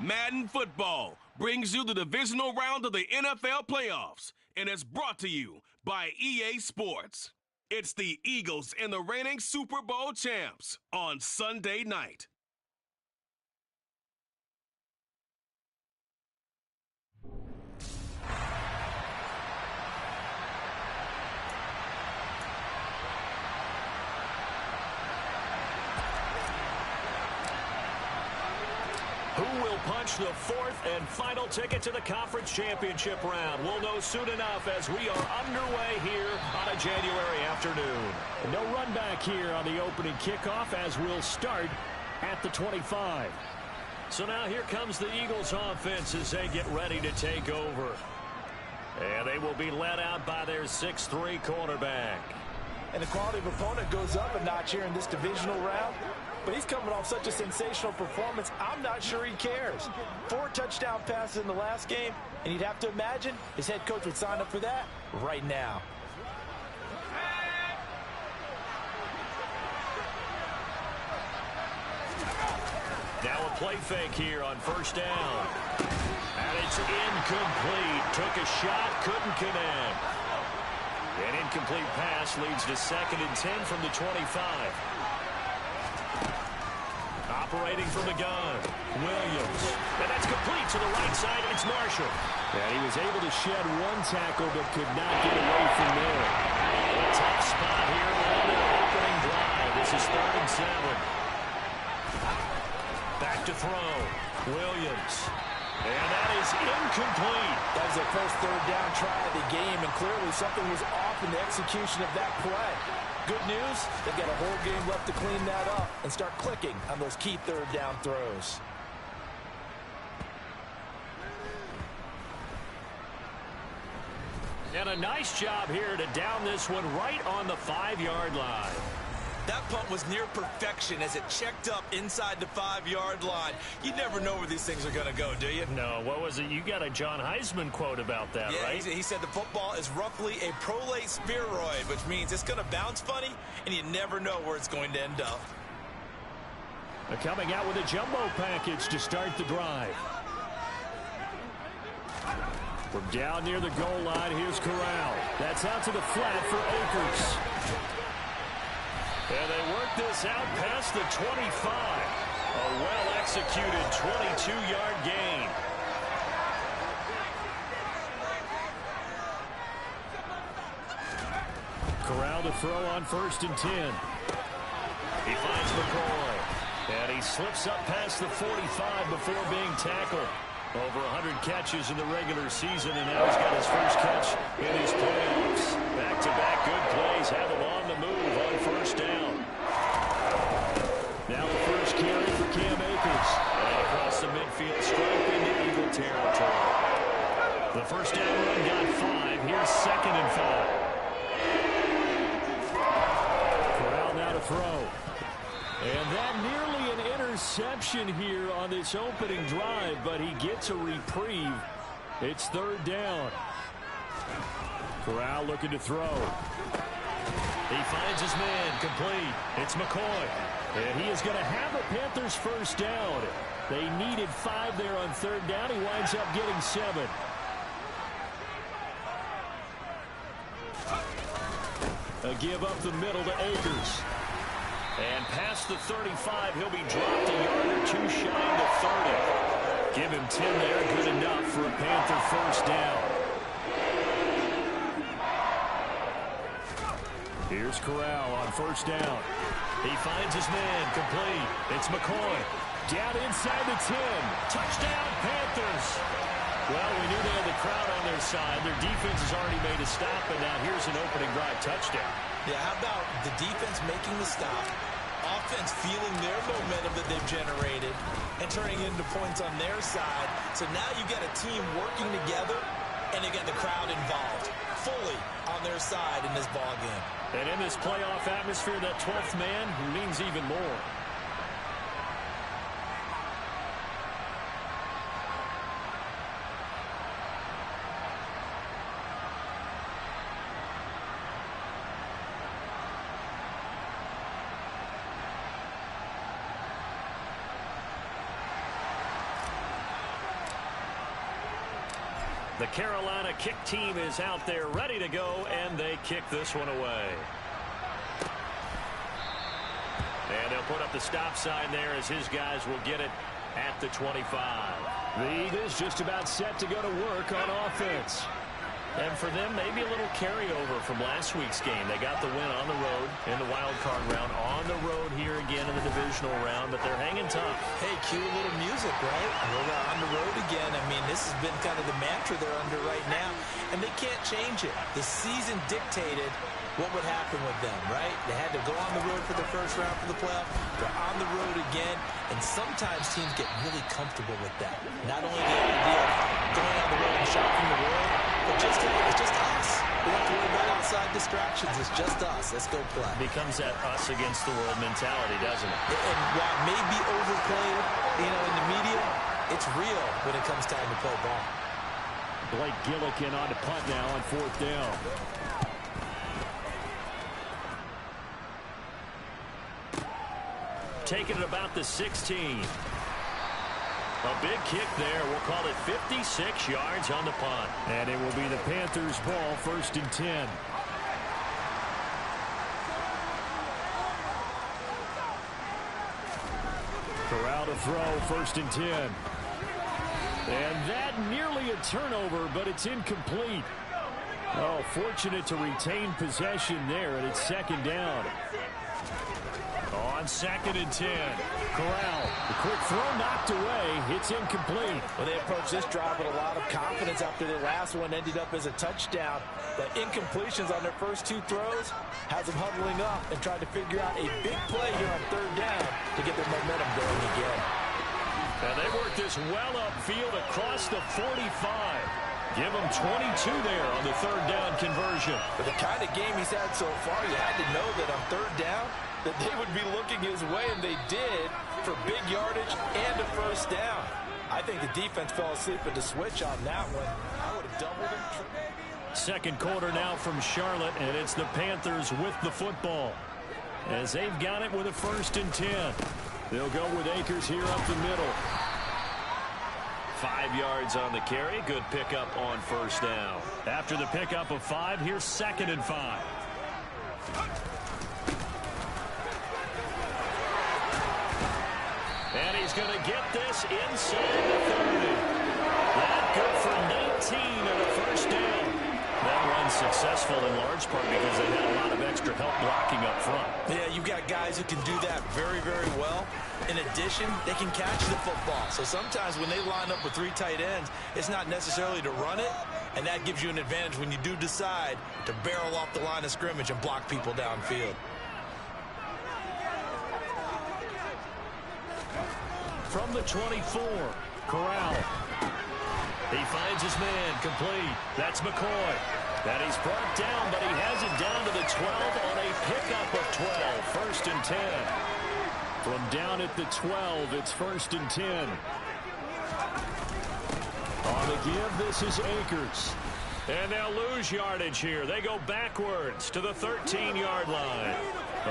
Madden Football brings you the divisional round of the NFL playoffs, and it's brought to you by EA Sports. It's the Eagles and the reigning Super Bowl champs on Sunday night. Who will punch the fourth and final ticket to the conference championship round? We'll know soon enough as we are underway here on a January afternoon. And no run back here on the opening kickoff as we'll start at the 25. So now here comes the Eagles offense as they get ready to take over. And they will be led out by their 6'3" quarterback. And the quality of opponent goes up a notch here in this divisional round. But he's coming off such a sensational performance, I'm not sure he cares. 4 touchdown passes in the last game, and you'd have to imagine his head coach would sign up for that right now. Now a play fake here on first down. And it's incomplete. Took a shot, couldn't connect. An incomplete pass leads to 2nd and 10 from the 25. Operating from the gun, Williams. And that's complete to the right side. It's Marshall. And he was able to shed 1 tackle but could not get away from there. A tough spot here on their opening drive. This is 3rd and 7. Back to throw, Williams. And that is incomplete. That was their first 3rd down try of the game, and clearly something was off in the execution of that play. Good news, they've got a whole game left to clean that up and start clicking on those key 3rd down throws. And a nice job here to down this one right on the 5-yard line. That punt was near perfection as it checked up inside the 5-yard line. You never know where these things are going to go, do you? No, what was it? You got a John Heisman quote about that, right? He said the football is roughly a prolate spheroid, which means it's going to bounce funny, and you never know where it's going to end up. They're coming out with a jumbo package to start the drive. From down near the goal line, here's Corral. That's out to the flat for Akers. And they work this out past the 25. A well-executed 22-yard gain. Corral to throw on 1st and 10. He finds McCoy. And he slips up past the 45 before being tackled. Over 100 catches in the regular season, and now he's got his first catch in his playoffs. Back-to-back good plays have him on the move on 1st down. Now the first carry for Cam Akers. And across the midfield stripe into Eagle territory. The first down run got 5. Here's 2nd and 5. Corral now to throw. And that nearly an interception here on this opening drive, but he gets a reprieve. It's 3rd down. Corral looking to throw. He finds his man, complete. It's McCoy. And he is going to have the Panthers first down. They needed 5 there on 3rd down. He winds up getting 7. A give up the middle to Akers. And past the 35, he'll be dropped a yard or 2 shy to 30. Give him 10 there, good enough for a Panther first down. Here's Corral on 1st down. He finds his man, complete. It's McCoy. Down inside the 10. Touchdown, Panthers. Well, we knew they had the crowd on their side. Their defense has already made a stop, and now here's an opening drive touchdown. Yeah, how about the defense making the stop, offense feeling their momentum that they've generated, and turning into points on their side. So now you get a team working together, and you get the crowd involved fully on their side in this ball game. And in this playoff atmosphere, that 12th man means even more. The Carolina kick team is out there ready to go, and they kick this one away. And they'll put up the stop sign there as his guys will get it at the 25. The Eagles just about set to go to work on offense. And for them, maybe a little carryover from last week's game. They got the win on the road in the wild card round, on the road here again in the divisional round, but they're hanging tough. Hey, cue a little music, right? We're on the road again. I mean, this has been kind of the mantra they're under right now, and they can't change it. The season dictated what would happen with them, right? They had to go on the road for the first round for the playoff. They're on the road again, and sometimes teams get really comfortable with that. Not only the idea of going on the road and shocking the world, but just, hey, it's just us. We don't have to worry about outside distractions. It's just us. Let's go play. Becomes that us against the world mentality, doesn't it? And while it may be overplayed, in the media, it's real when it comes time to play ball. Blake Gillikin on to punt now on 4th down. Taking it about the 16. A big kick there. We'll call it 56 yards on the punt. And it will be the Panthers' ball, 1st and 10. Corral to throw, 1st and 10. And that nearly a turnover, but it's incomplete. Oh, fortunate to retain possession there, and it's 2nd down. On 2nd and 10. Corral, the quick throw knocked away. It's incomplete. Well, they approached this drive with a lot of confidence after their last one ended up as a touchdown. But incompletions on their first 2 throws has them huddling up and trying to figure out a big play here on 3rd down to get their momentum going again. And they work this well upfield across the 45. Give him 22 there on the 3rd down conversion. But the kind of game he's had so far, you had to know that on 3rd down, that they would be looking his way, and they did, for big yardage and a 1st down. I think the defense fell asleep at the switch on that one. I would have doubled him. 2nd quarter now from Charlotte, and it's the Panthers with the football. As they've got it with a 1st and 10. They'll go with Akers here up the middle. 5 yards on the carry. Good pickup on 1st down. After the pickup of 5, here's 2nd and 5. And he's going to get this inside the 30. That good for 19 and a 1st down. That run successful in large part because they had a lot of extra help blocking up front. Yeah, you've got guys who can do that very, very well. In addition, they can catch the football. So sometimes when they line up with 3 tight ends, it's not necessarily to run it, and that gives you an advantage when you do decide to barrel off the line of scrimmage and block people downfield. From the 24, Corral. He finds his man, complete. That's McCoy. And he's brought down, but he has it down to the 12 on a pickup of 12. 1st and 10. From down at the 12, it's 1st and 10. On the give, this is Akers. And they'll lose yardage here. They go backwards to the 13-yard line.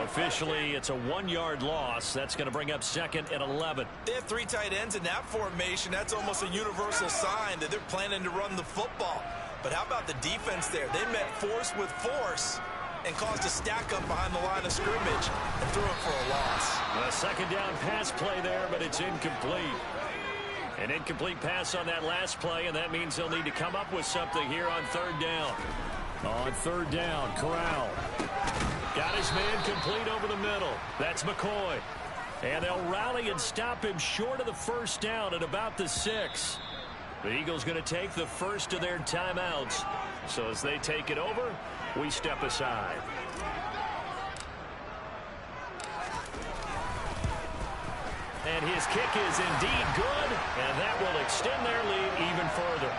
Officially, it's a 1-yard loss. That's going to bring up 2nd and 11. They have 3 tight ends in that formation. That's almost a universal sign that they're planning to run the football. But how about the defense there? They met force with force and caused a stack up behind the line of scrimmage and threw it for a loss. A 2nd down pass play there, but it's incomplete. An incomplete pass on that last play, and that means they'll need to come up with something here on 3rd down. On 3rd down, Corral. Got his man complete over the middle. That's McCoy. And they'll rally and stop him short of the 1st down at about the 6. The Eagles going to take the first of their timeouts. So as they take it over, we step aside. And his kick is indeed good, and that will extend their lead even further.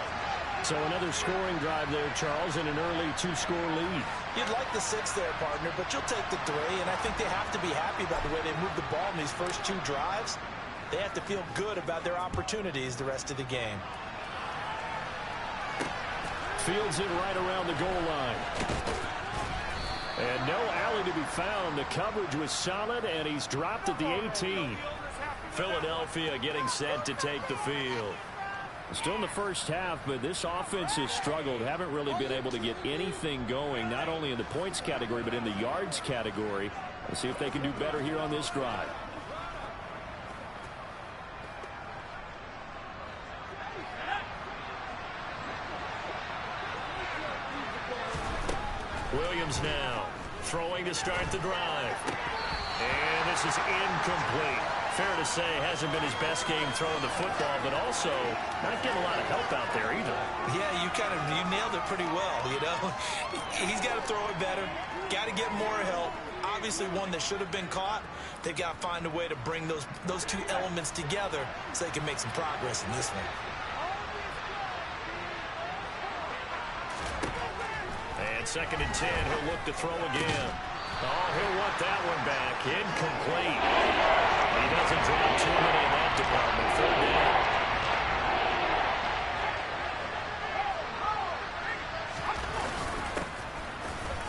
So another scoring drive there, Charles, and an early 2-score lead. You'd like the 6 there, partner, but you'll take the 3, and I think they have to be happy about the way they moved the ball in these first 2 drives. They have to feel good about their opportunities the rest of the game. Fields it right around the goal line. And no alley to be found. The coverage was solid, and he's dropped at the 18. Philadelphia getting set to take the field. Still in the first half, but this offense has struggled. Haven't really been able to get anything going, not only in the points category, but in the yards category. Let's see if they can do better here on this drive. Williams now throwing to start the drive. And this is incomplete. Fair to say, hasn't been his best game throwing the football, but also not getting a lot of help out there either. Yeah, you nailed it pretty well, you know. He's got to throw it better, got to get more help. Obviously one that should have been caught. They've got to find a way to bring those two elements together so they can make some progress in this one. And 2nd and 10, he'll look to throw again. Oh, he'll want that one back. Incomplete. He doesn't drop too many in that department. 3rd down.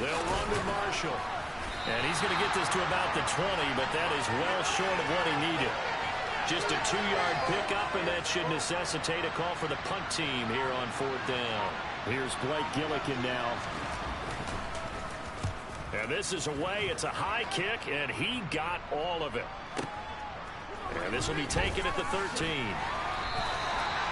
They'll run to Marshall. And he's going to get this to about the 20, but that is well short of what he needed. Just a 2-yard pickup, and that should necessitate a call for the punt team here on 4th down. Here's Blake Gillikin now. And this is away. It's a high kick, and he got all of it. And this will be taken at the 13.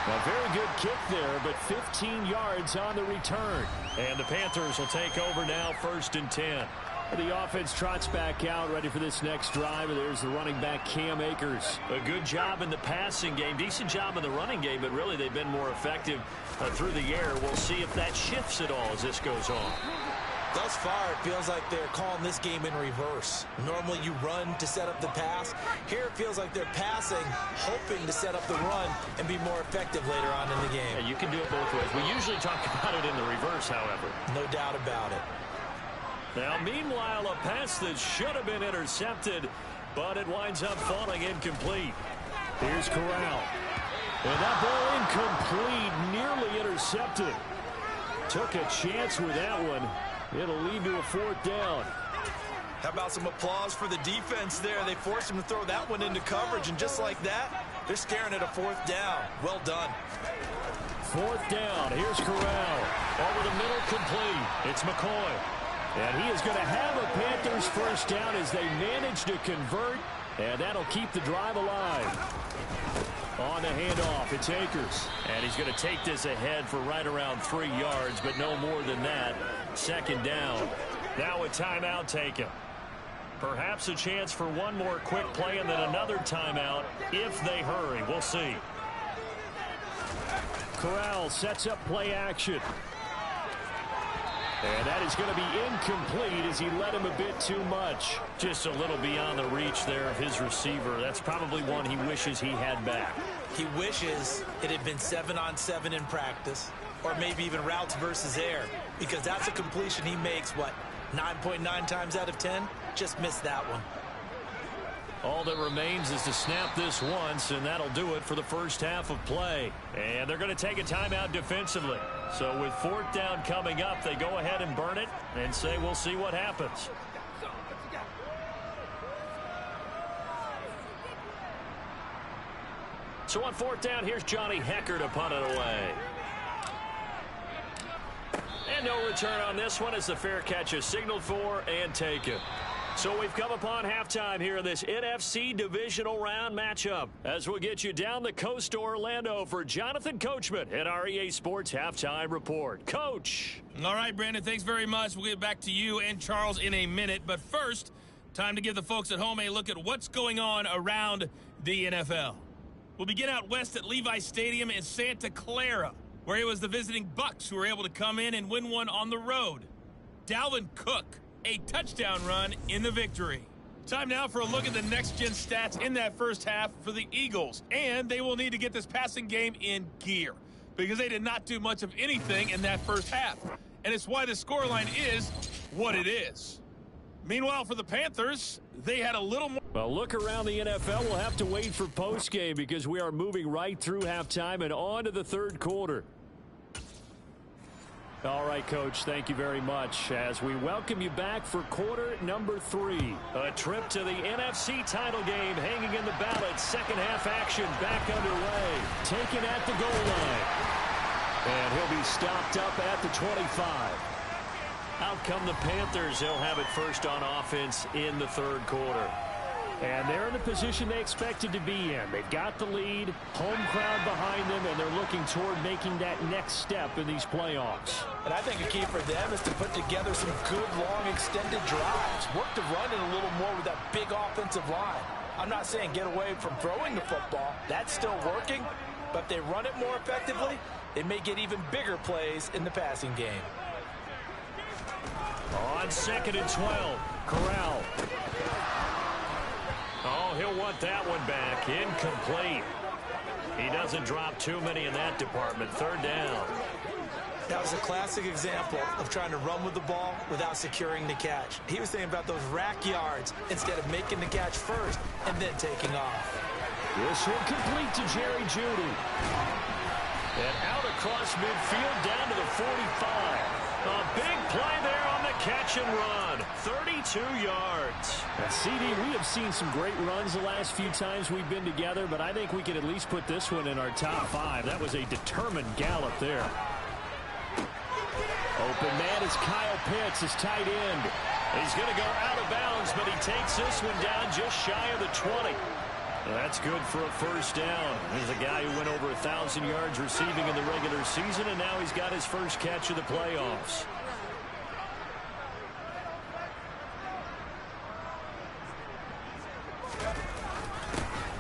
A very good kick there, but 15 yards on the return. And the Panthers will take over now, 1st and 10. The offense trots back out, ready for this next drive. And there's the running back, Cam Akers. A good job in the passing game, decent job in the running game, but really they've been more effective through the air. We'll see if that shifts at all as this goes on. Thus far, it feels like they're calling this game in reverse. Normally you run to set up the pass. Here it feels like they're passing, hoping to set up the run and be more effective later on in the game. Yeah, you can do it both ways. We usually talk about it in the reverse, however. No doubt about it. Now, meanwhile, a pass that should have been intercepted, but it winds up falling incomplete. Here's Corral. And that ball incomplete, nearly intercepted. Took a chance with that one. It'll lead to a 4th down. How about some applause for the defense there? They forced him to throw that one into coverage, and just like that, they're staring at a 4th down. Well done. 4th down. Here's Corral. Over the middle, complete. It's McCoy. And he is going to have a Panthers 1st down as they manage to convert, and that'll keep the drive alive. On the handoff, it's Akers. And he's going to take this ahead for right around 3 yards, but no more than that. 2nd down. Now a timeout taken. Perhaps a chance for one more quick play and then another timeout if they hurry. We'll see. Corral sets up play action. And that is going to be incomplete as he led him a bit too much. Just a little beyond the reach there of his receiver. That's probably one he wishes he had back. He wishes it had been 7-on-7 in practice, or maybe even routes versus air, because that's a completion he makes, what, 9.9 times out of 10? Just missed that one. All that remains is to snap this once, and that'll do it for the first half of play. And they're going to take a timeout defensively. So with 4th down coming up, they go ahead and burn it and say we'll see what happens. So on 4th down, here's Johnny Hecker to punt it away. And no return on this one as the fair catch is signaled for and taken. So we've come upon halftime here in this NFC Divisional Round matchup as we'll get you down the coast to Orlando for Jonathan Coachman at our EA Sports Halftime Report. Coach. All right, Brandon, thanks very much. We'll get back to you and Charles in a minute. But first, time to give the folks at home a look at what's going on around the NFL. We'll begin out west at Levi Stadium in Santa Clara, where it was the visiting Bucs who were able to come in and win one on the road. Dalvin Cook, a touchdown run in the victory. Time now for a look at the next-gen stats in that first half for the Eagles. And they will need to get this passing game in gear because they did not do much of anything in that first half. And it's why the scoreline is what it is. Meanwhile, for the Panthers, they had a little more. Well, look around the NFL. We'll have to wait for postgame because we are moving right through halftime and on to the third quarter. All right, Coach, thank you very much as we welcome you back for quarter number 3. A trip to the NFC title game hanging in the balance. Second half action back underway. Taken at the goal line. And he'll be stopped up at the 25. Out come the Panthers. They'll have it first on offense in the third quarter. And they're in the position they expected to be in. They've got the lead, home crowd behind them, and they're looking toward making that next step in these playoffs. And I think a key for them is to put together some good, long, extended drives. Work to run it a little more with that big offensive line. I'm not saying get away from throwing the football. That's still working. But if they run it more effectively, they may get even bigger plays in the passing game. On 2nd and 12, Corral. Oh, he'll want that one back. Incomplete. He doesn't drop too many in that department. Third down. That was a classic example of trying to run with the ball without securing the catch. He was thinking about those rack yards instead of making the catch first and then taking off. This one complete to Jerry Jeudy. And out across midfield down to the 45. A big play there on the catch and run. 32 yards. Now, CD, we have seen some great runs the last few times we've been together, but I think we can at least put this one in our top 5. That was a determined gallop there. Open man is Kyle Pitts, his tight end. He's going to go out of bounds, but he takes this one down just shy of the 20. That's good for a first down. He's a guy who went over 1,000 yards receiving in the regular season, and now he's got his first catch of the playoffs.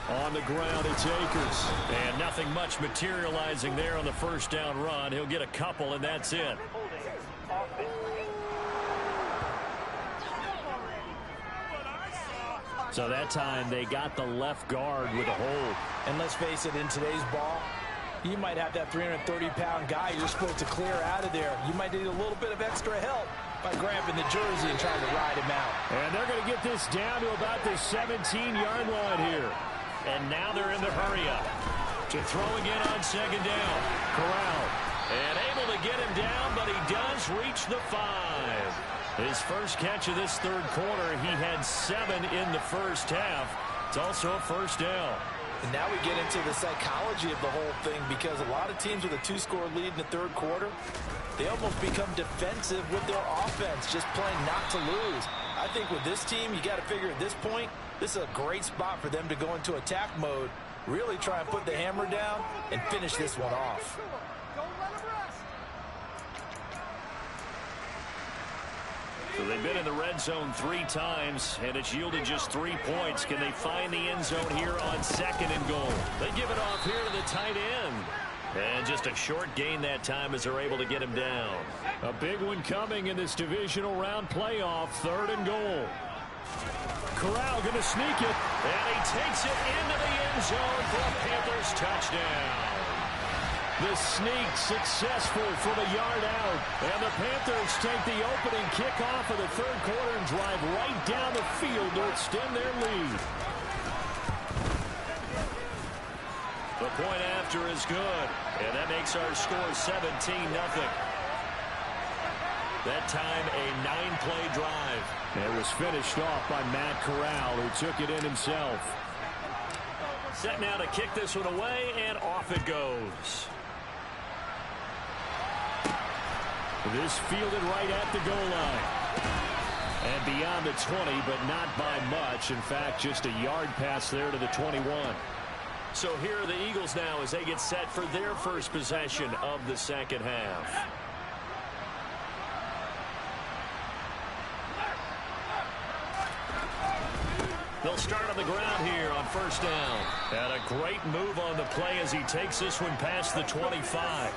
On the ground, it's Akers. And nothing much materializing there on the first down run. He'll get a couple, and that's it. So that time they got the left guard with a hold. And let's face it, in today's ball, you might have that 330-pound guy you're supposed to clear out of there. You might need a little bit of extra help by grabbing the jersey and trying to ride him out. And they're going to get this down to about the 17-yard line here. And now they're in the hurry-up. To throw again on second down. Corral. And able to get him down, but he does reach the 5. His first catch of this third quarter, he had 7 in the first half. It's also a first down. And now we get into the psychology of the whole thing, because a lot of teams with a 2-score lead in the third quarter, they almost become defensive with their offense, just playing not to lose. I think with this team, you got to figure at this point, this is a great spot for them to go into attack mode, really try and put the hammer down and finish this one off. So they've been in the red zone 3 times, and it's yielded just 3 points. Can they find the end zone here on 2nd and goal? They give it off here to the tight end. And just a short gain that time as they're able to get him down. A big one coming in this divisional round playoff, 3rd and goal. Corral going to sneak it. And he takes it into the end zone for a Panthers touchdown. The sneak successful from a yard out. And the Panthers take the opening kickoff of the third quarter and drive right down the field to extend their lead. The point after is good. And that makes our score 17-0. That time a 9-play drive. It was finished off by Matt Corral, who took it in himself. Set now to kick this one away, and off it goes. This fielded right at the goal line. And beyond the 20, but not by much. In fact, just a yard pass there to the 21. So here are the Eagles now as they get set for their first possession of the second half. They'll start on the ground here on first down. And a great move on the play as he takes this one past the 25.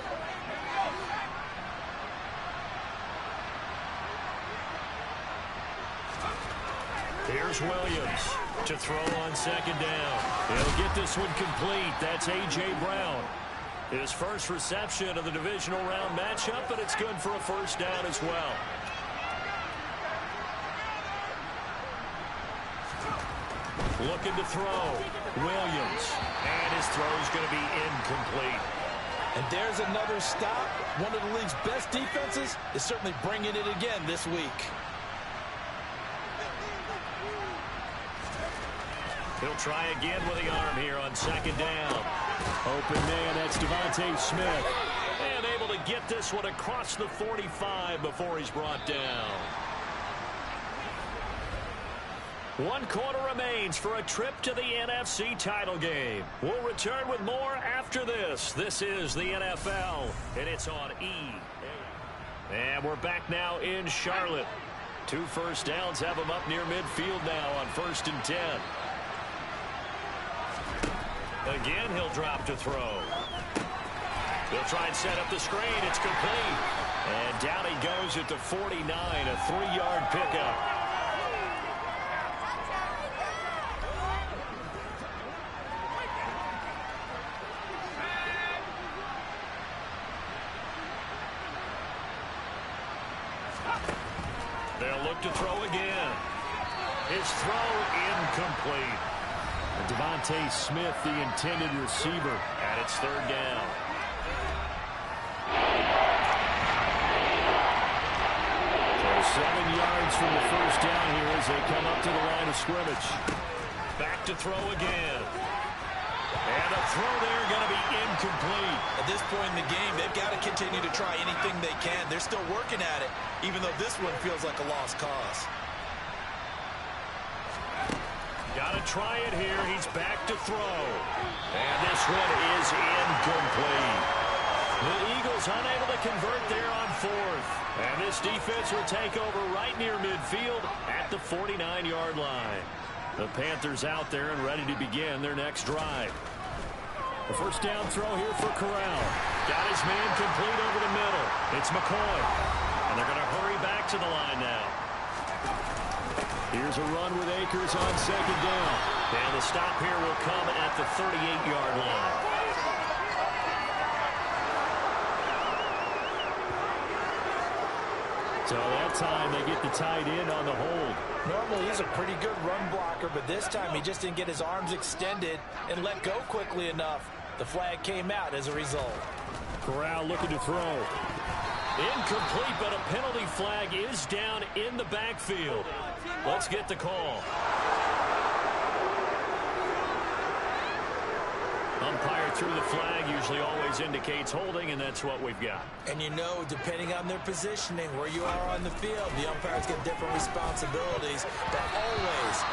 Here's Williams to throw on second down. He'll get this one complete. That's A.J. Brown. His first reception of the divisional round matchup, but it's good for a first down as well. Looking to throw. Williams. And his throw is going to be incomplete. And there's another stop. One of the league's best defenses is certainly bringing it again this week. He'll try again with the arm here on second down. Open man, that's Devontae Smith. And able to get this one across the 45 before he's brought down. 1 quarter remains for a trip to the NFC title game. We'll return with more after this. This is the NFL, and it's on E. And we're back now in Charlotte. 2 first downs have them up near midfield now on 1st and 10. Again, he'll drop to throw. He'll try and set up the screen. It's complete. And down he goes at the 49, a 3-yard pickup. They'll look to throw again. His throw incomplete. Devontae Smith, the intended receiver. And it's 3rd down. So 7 yards from the first down here as they come up to the line of scrimmage. Back to throw again. And the throw there going to be incomplete. At this point in the game, they've got to continue to try anything they can. They're still working at it, even though this one feels like a lost cause. Got to try it here. He's back to throw. And this one is incomplete. The Eagles unable to convert there on 4th. And this defense will take over right near midfield at the 49-yard line. The Panthers out there and ready to begin their next drive. The first down throw here for Corral. Got his man complete over the middle. It's McCoy. And they're going to hurry back to the line now. Here's a run with Akers on 2nd down. And the stop here will come at the 38-yard line. So that time they get the tight end on the hold. Normally he's a pretty good run blocker, but this time he just didn't get his arms extended and let go quickly enough. The flag came out as a result. Corral looking to throw. Incomplete, but a penalty flag is down in the backfield. Let's get the call. Umpire threw the flag, usually always indicates holding, and that's what we've got. And you know, depending on their positioning, where you are on the field, the umpires get different responsibilities, but always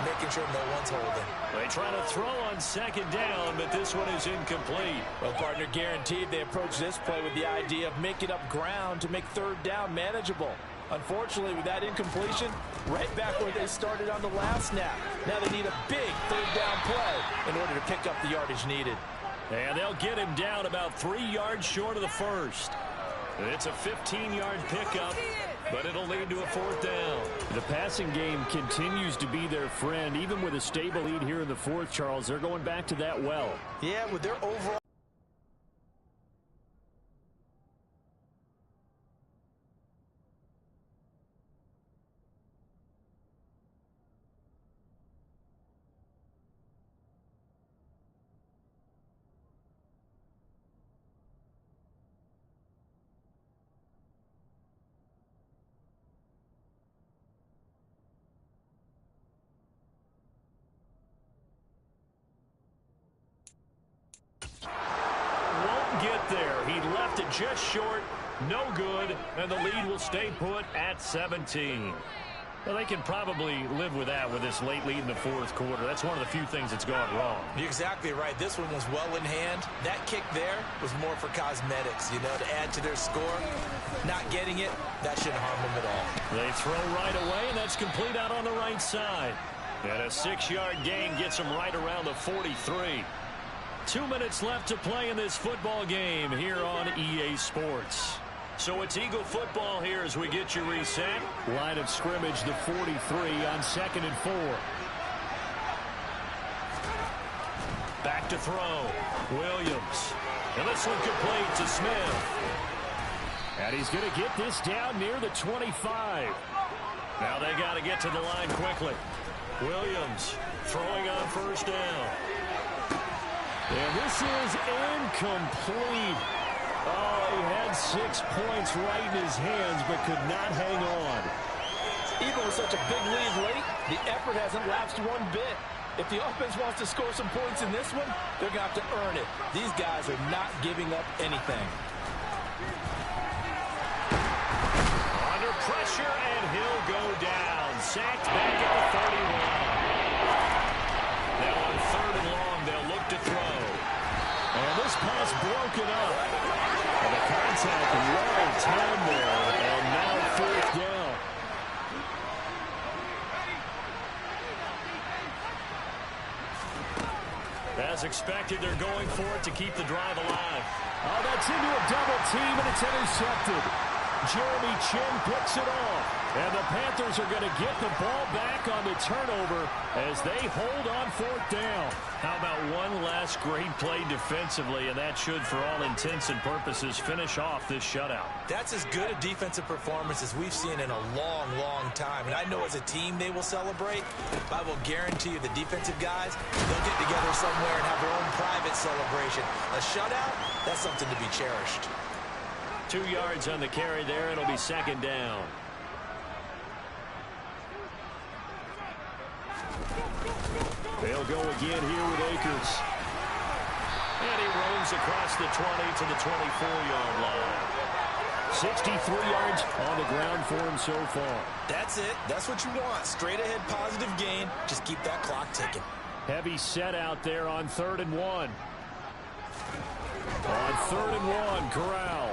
making sure no one's holding. They try to throw on 2nd down, but this one is incomplete. Well, partner, guaranteed they approach this play with the idea of making up ground to make 3rd down manageable. Unfortunately, with that incompletion, right back where they started on the last snap. Now they need a big 3rd down play in order to pick up the yardage needed. And they'll get him down about 3 yards short of the first. It's a 15-yard pickup, but it'll lead to a 4th down. The passing game continues to be their friend. Even with a stable lead here in the 4th, Charles, they're going back to that well. Yeah, with their overall get there. He left it just short, no good, and the lead will stay put at 17. Well, they can probably live with that with this late lead in the 4th quarter. That's one of the few things that's gone wrong. You're exactly right. This one was well in hand. That kick there was more for cosmetics, to add to their score. Not getting it, that shouldn't harm them at all. They throw right away, and that's complete out on the right side. And a 6-yard gain gets them right around the 43. 2 minutes left to play in this football game here on EA Sports. So it's Eagle football here as we get you reset. Line of scrimmage, the 43 on 2nd and 4. Back to throw. Williams. And this one complete to Smith. And he's going to get this down near the 25. Now they got to get to the line quickly. Williams throwing on 1st down. And this is incomplete. Oh, he had 6 points right in his hands, but could not hang on. Even with such a big lead late, the effort hasn't lapsed one bit. If the offense wants to score some points in this one, they're going to have to earn it. These guys are not giving up anything. Under pressure, and he'll go down. Sacked back at the 31. Now on 3rd and long, they'll look to throw. And this pass broken up. And the contact well timed there. And now 4th down. As expected, they're going for it to keep the drive alive. Oh, that's into a double team, and it's intercepted. Jeremy Chin picks it off. And the Panthers are going to get the ball back on the turnover as they hold on 4th down. How about one last great play defensively, and that should, for all intents and purposes, finish off this shutout. That's as good a defensive performance as we've seen in a long, long time. And I know as a team they will celebrate, but I will guarantee you the defensive guys, they'll get together somewhere and have their own private celebration. A shutout, that's something to be cherished. 2 yards on the carry there. It'll be 2nd down. They'll go again here with Akers. And he roams across the 20 to the 24-yard line. 63 yards on the ground for him so far. That's it. That's what you want. Straight ahead positive gain. Just keep that clock ticking. Heavy set out there on 3rd and 1. On 3rd and 1, Corral.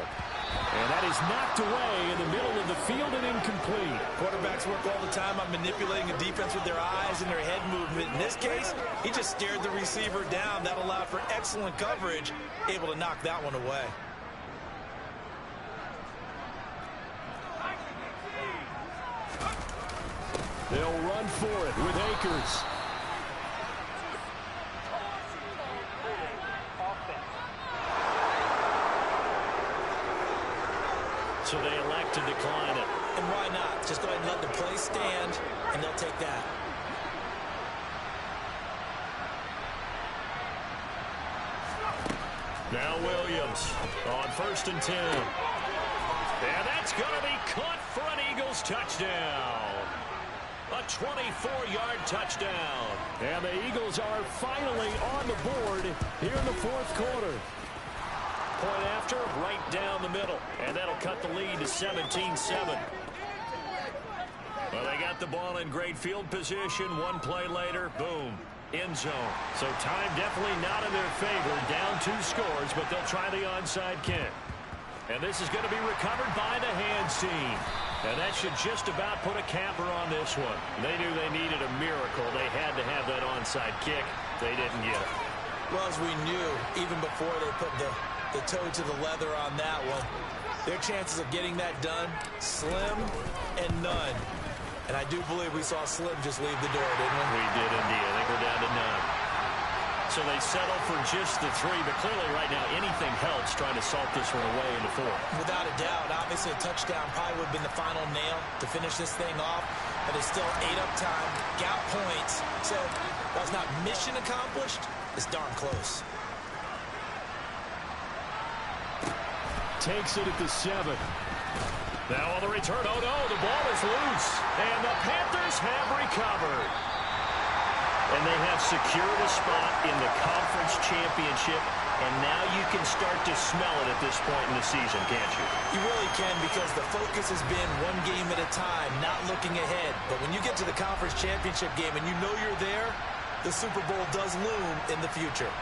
And that is knocked away in the middle of the field and incomplete. Quarterbacks work all the time on manipulating a defense with their eyes and their head movement. In this case, he just stared the receiver down. That allowed for excellent coverage, able to knock that one away. They'll run for it with Akers. So they elect to decline it. And why not? Just go ahead and let the play stand, and they'll take that. Now Williams on 1st and 10. And that's going to be caught for an Eagles touchdown. A 24-yard touchdown. And the Eagles are finally on the board here in the 4th quarter. Point after, right down the middle. And that'll cut the lead to 17-7. Well, they got the ball in great field position. One play later, boom, end zone. So time definitely not in their favor. Down 2 scores, but they'll try the onside kick. And this is going to be recovered by the hands team. And that should just about put a capper on this one. They knew they needed a miracle. They had to have that onside kick. They didn't get it. Well, as we knew, even before they put the toe to the leather on that one, their chances of getting that done, slim and none. And I do believe we saw Slim just leave the door, didn't we? We did indeed. I think we're down to none. So they settle for just the 3, but clearly right now anything helps trying to salt this one away in the 4th. Without a doubt. Obviously a touchdown probably would have been the final nail to finish this thing off, but it's still 8 up time, got points. So while it's not mission accomplished, it's darn close. Takes it at the 7. Now on the return, oh no, the ball is loose. And the Panthers have recovered. And they have secured a spot in the conference championship. And now you can start to smell it at this point in the season, can't you? You really can, because the focus has been one game at a time, not looking ahead. But when you get to the conference championship game and you know you're there, the Super Bowl does loom in the future.